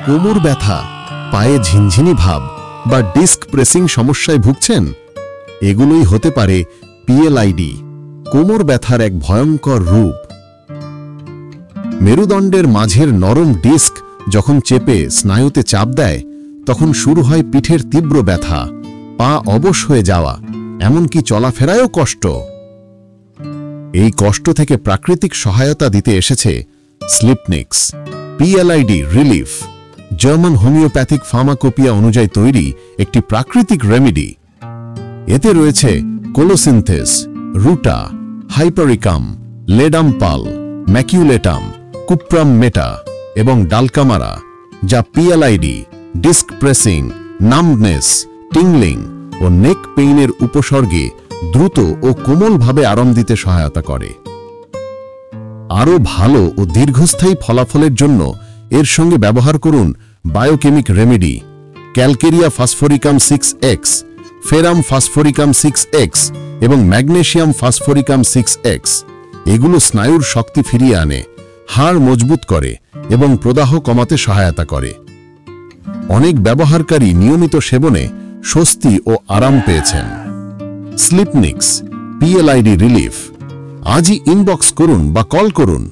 কোমর ব্যথা, পায়ে ঝিনঝিনি ভাব বা ডিস্ক প্রেসিং সমস্যায় ভুগছেন? এগুলোই হতে পারে পিএলআইডি, কোমর ব্যথার এক ভয়ঙ্কর রূপ। মেরুদণ্ডের মাঝের নরম ডিস্ক যখন চেপে স্নায়ুতে চাপ দেয়, তখন শুরু হয় পিঠের তীব্র ব্যথা, পা অবশ হয়ে যাওয়া, এমনকি চলাফেরায়ও কষ্ট। এই কষ্ট থেকে প্রাকৃতিক সহায়তা দিতে এসেছে Sleepnix PLID relief, German homeopathic pharmacopoeia অনুযায়ী তৈরি একটি প্রাকৃতিক রেমেডি। এতে রয়েছে কোলোসিনথেস, রুটা, হাইপারিকাম, লেডামপাল, ম্যাকিউলেটাম, কুপ্রাম মেটা এবং ডালকামারা, যা পিএলআইডি, ডিস্ক প্রেসিং, নাম্বনেস, টিংলিং ও নেক পেইনের উপসর্গে দ্রুত ও কোমলভাবে আরাম দিতে সহায়তা করে। আরও ভালো ও দীর্ঘস্থায়ী ফলাফলের জন্য এর সঙ্গে ব্যবহার করুন biochemic remedy, calcarea phosphoricum 6X, ferrum phosphoricum 6X এবং ম্যাগনেসিয়াম ফসফোরিকাম 6X। এগুলো স্নায়ুর শক্তি ফিরিয়ে আনে, হাড় মজবুত করে এবং প্রদাহ কমাতে সহায়তা করে। অনেক ব্যবহারকারী নিয়মিত সেবনে স্বস্তি ও আরাম পেয়েছেন। স্লিপনিক্স পিএলআইডি রিলিফ আজই ইনবক্স করুন বা কল করুন